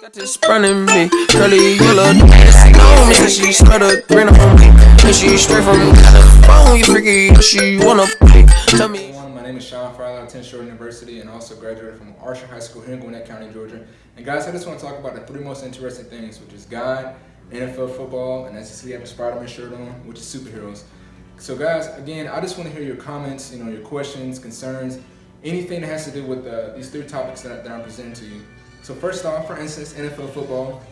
Got this running me, curly yellow dress. No, me said she smell the grin on me, and she straight from California. You freaky, she wanna play. Tell me. My name is Sean Fryler. I attend Shore University and also graduated from Archer High School here in Gwinnett County, Georgia. And guys, I just want to talk about the three most interesting things, which is God, NFL football, and as you see, I have a Spider-Man shirt on, which is superheroes. So guys, again, I just want to hear your comments, your questions, concerns, anything that has to do with these three topics that I'm presenting to you. So first off, for instance, NFL football,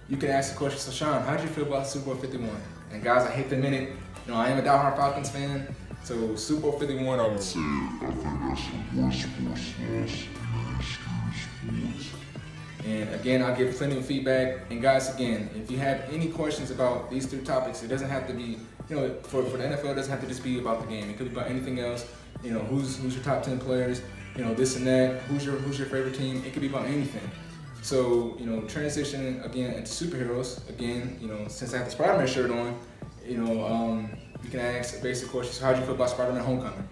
you can ask the question, so Sean, how did you feel about Super Bowl 51? And guys, I hate to admit it, I am a diehard Falcons fan, so Super Bowl 51, I would say, I think that's the worst sports loss in sports. And again, I'll give plenty of feedback. And guys, again, if you have any questions about these three topics, it doesn't have to be, for the NFL, it doesn't have to just be about the game. It could be about anything else. Who's your top 10 players, this and that, who's your favorite team. It could be about anything. So, transitioning again into superheroes, again, since I have the Spider-Man shirt on, you can ask a basic question. So how'd you feel about Spider-Man Homecoming?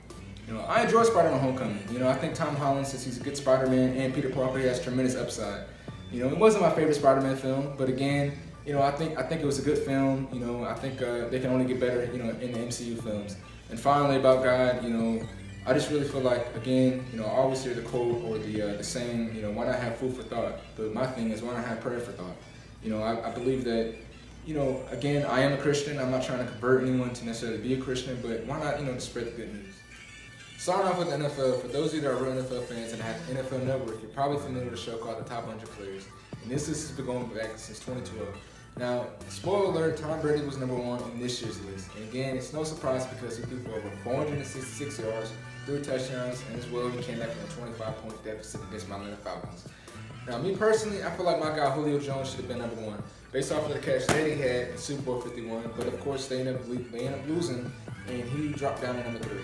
I enjoy Spider-Man Homecoming. I think Tom Holland, since he's a good Spider-Man, and Peter Parker, he has tremendous upside. It wasn't my favorite Spider-Man film, but again, I think it was a good film. I think they can only get better, in the MCU films. And finally, about God, I just really feel like, again, I always hear the quote or the saying, why not have food for thought? But my thing is, why not have prayer for thought? I believe that, again, I am a Christian. I'm not trying to convert anyone to necessarily be a Christian, but why not, to spread the good news? Starting off with the NFL, for those of you that are real NFL fans and have NFL Network, you're probably familiar with a show called The Top 100 Players. And this has been going back since 2012. Now, spoiler alert, Tom Brady was number one on this year's list. And again, it's no surprise because he threw for over 466 yards, 3 touchdowns, and as well, he came back from a 25-point deficit against my Atlanta Falcons. Now, me personally, I feel like my guy Julio Jones should have been number one, based off of the catch that he had in Super Bowl 51. But of course, they ended up losing, and he dropped down to number 3.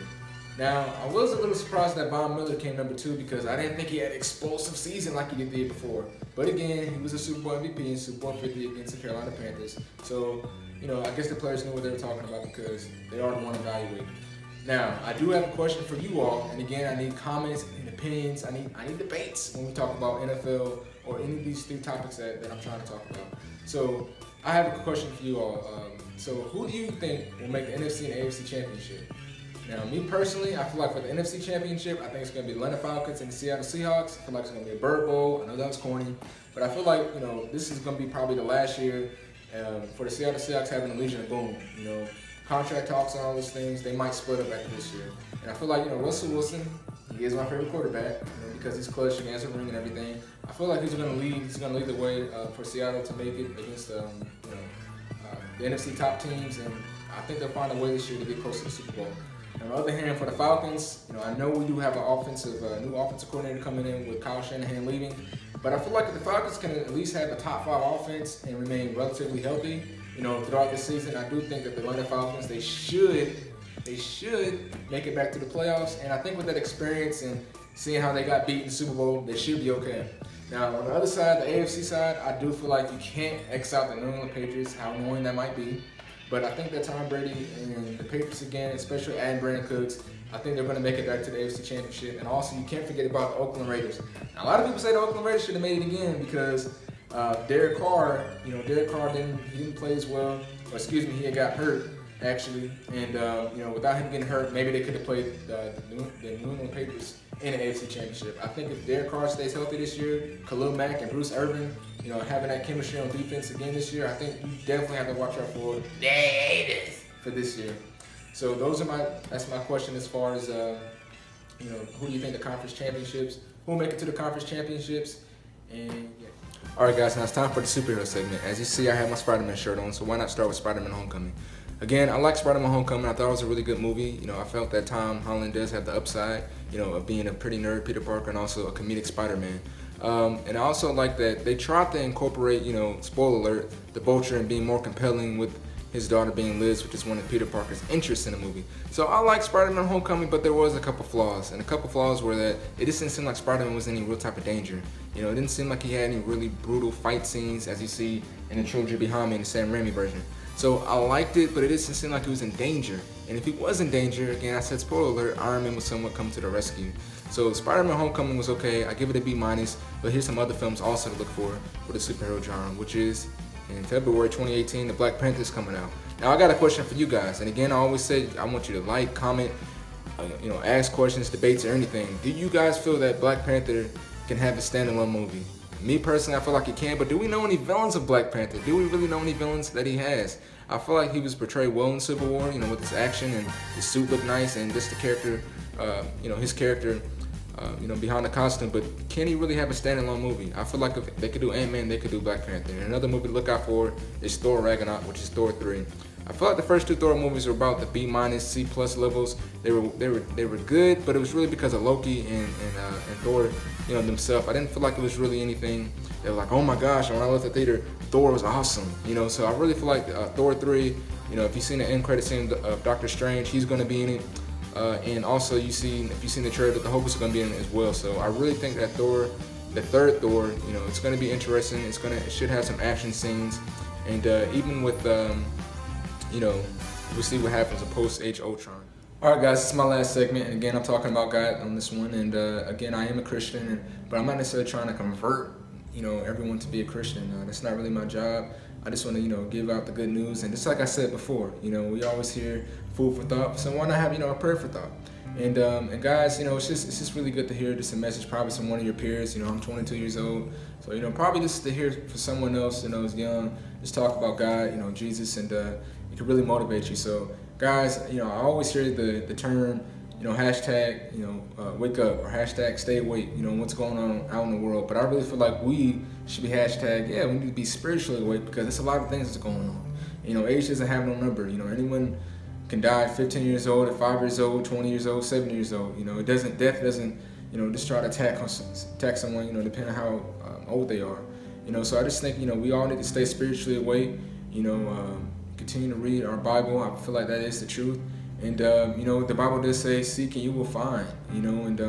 Now, I was a little surprised that Von Miller came number 2 because I didn't think he had an explosive season like he did the year before. But again, he was a Super Bowl MVP in Super Bowl 50 against the Carolina Panthers. So, I guess the players knew what they were talking about because they are the one evaluated. Now, I do have a question for you all, and again, I need comments and opinions. I need debates when we talk about NFL or any of these three topics that I'm trying to talk about. So, I have a question for you all. So, who do you think will make the NFC and AFC championship? Now, me personally, I feel like for the NFC Championship, I think it's going to be the Atlanta Falcons and the Seattle Seahawks. I feel like it's going to be a bird bowl. I know that was corny, but I feel like, this is going to be probably the last year for the Seattle Seahawks having a Legion of Boom. Contract talks and all those things, they might split up after this year. And I feel like, Russell Wilson, he is my favorite quarterback, because he's clutch, he has a ring and everything. I feel like he's going to lead the way for Seattle to make it against, the NFC top teams, and I think they'll find a way this year to get close to the Super Bowl. On the other hand, for the Falcons, I know we do have an new offensive coordinator coming in with Kyle Shanahan leaving, but I feel like if the Falcons can at least have a top 5 offense and remain relatively healthy, throughout the season, I do think that the Atlanta Falcons, they should make it back to the playoffs, and I think with that experience and seeing how they got beat in the Super Bowl, they should be okay. Now, on the other side, the AFC side, I do feel like you can't X out the New England Patriots, how annoying that might be. But I think that Tom Brady and the Patriots again, especially adding Brandon Cooks, I think they're going to make it back to the AFC Championship. And also, you can't forget about the Oakland Raiders. Now, a lot of people say the Oakland Raiders should have made it again because Derek Carr, didn't play as well. Or excuse me, he had got hurt actually. And without him getting hurt, maybe they could have played the New England Patriots in the AFC Championship. I think if Derek Carr stays healthy this year, Khalil Mack and Bruce Irvin, having that chemistry on defense again this year, I think you definitely have to watch out for the haters for this year. So that's my question as far as who do you think the conference championships? Who will make it to the conference championships? And yeah. All right, guys, now it's time for the superhero segment. As you see, I have my Spider-Man shirt on, so why not start with Spider-Man Homecoming? Again, I like Spider-Man Homecoming. I thought it was a really good movie. I felt that Tom Holland does have the upside, of being a pretty nerd Peter Parker and also a comedic Spider-Man. And I also like that they tried to incorporate, spoiler alert, the Vulture and being more compelling with his daughter being Liz, which is one of Peter Parker's interests in the movie. So I like Spider-Man Homecoming, but there was a couple flaws. And a couple flaws were that it just didn't seem like Spider-Man was in any real type of danger. It didn't seem like he had any really brutal fight scenes as you see in the trilogy behind me in the Sam Raimi version. So I liked it, but it didn't seem like he was in danger. And if he was in danger, again, I said spoiler alert, Iron Man would somewhat come to the rescue. So Spider-Man Homecoming was okay. I give it a B-, but here's some other films also to look for the superhero genre, which is in February 2018, the Black Panther is coming out. Now I got a question for you guys, and again, I always say I want you to like, comment, ask questions, debates, or anything. Do you guys feel that Black Panther can have a standalone movie? Me personally, I feel like he can, but do we know any villains of Black Panther? Do we really know any villains that he has? I feel like he was portrayed well in Civil War, with his action and his suit looked nice, and just the character, his character, behind the costume. But can he really have a standalone movie? I feel like if they could do Ant-Man, they could do Black Panther. And another movie to look out for is Thor Ragnarok, which is Thor 3. I feel like the first two Thor movies were about the B-, C+ levels. They were good, but it was really because of Loki and Thor, themselves. I didn't feel like it was really anything that was like, oh my gosh, when I left the theater, Thor was awesome. So I really feel like Thor 3, if you've seen the end credit scene of Doctor Strange, he's going to be in it. And also if you've seen the trailer, that the Hulk is going to be in it as well. So I really think that Thor, the third Thor, it's going to be interesting. It should have some action scenes, and even with we'll see what happens in post-Age Ultron. Alright guys, this is my last segment, and again I'm talking about God on this one, and again I am a Christian, but I'm not necessarily trying to convert everyone to be a Christian. That's not really my job. I just want to give out the good news, and just like I said before, we always hear food for thought, so why not have a prayer for thought? And guys, it's just really good to hear just a message probably from one of your peers. I'm 22 years old, so probably just to hear for someone else who's young, just talk about God, Jesus, and it can really motivate you. So guys, I always hear the term, hashtag, wake up, or hashtag stay awake, what's going on out in the world. But I really feel like we should be hashtag, we need to be spiritually awake, because there's a lot of things that's going on. Age doesn't have no number. Anyone can die at 15 years old, at 5 years old, 20 years old, 7 years old. Death doesn't, just try to attack someone, depending on how old they are. So I just think, we all need to stay spiritually awake, continue to read our Bible. I feel like that is the truth. And, the Bible does say, seek and you will find, and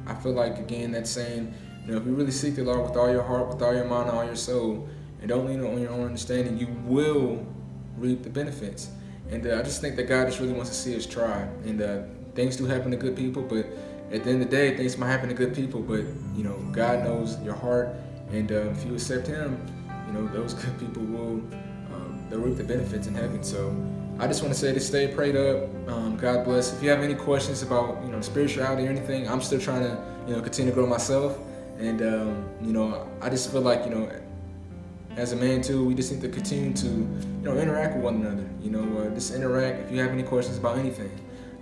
I feel like, again, that's saying, if you really seek the Lord with all your heart, with all your mind, all your soul, and don't lean on your own understanding, you will reap the benefits. And I just think that God just really wants to see us try. And things do happen to good people, but at the end of the day, things might happen to good people, but, God knows your heart. And if you accept Him, those good people will they'll reap the benefits in heaven. So I just want to say to stay prayed up. God bless. If you have any questions about spirituality or anything, I'm still trying to continue to grow myself. And I just feel like as a man too, we just need to continue to interact with one another. Just interact if you have any questions about anything.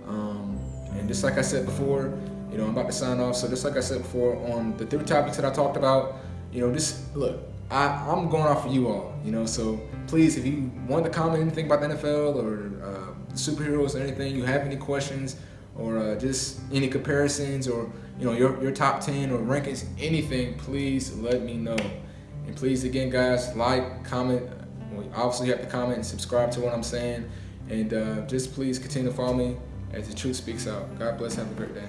And just like I said before, I'm about to sign off. So just like I said before, on the 3 topics that I talked about, just look, I'm going off for you all, so please, if you want to comment anything about the NFL or superheroes or anything, you have any questions or just any comparisons or your top 10 or rankings, anything, please let me know. And please, again, guys, like, comment. Obviously, you have to comment and subscribe to what I'm saying. And just please continue to follow me as The Truth Speaks Out. God bless. Have a great day.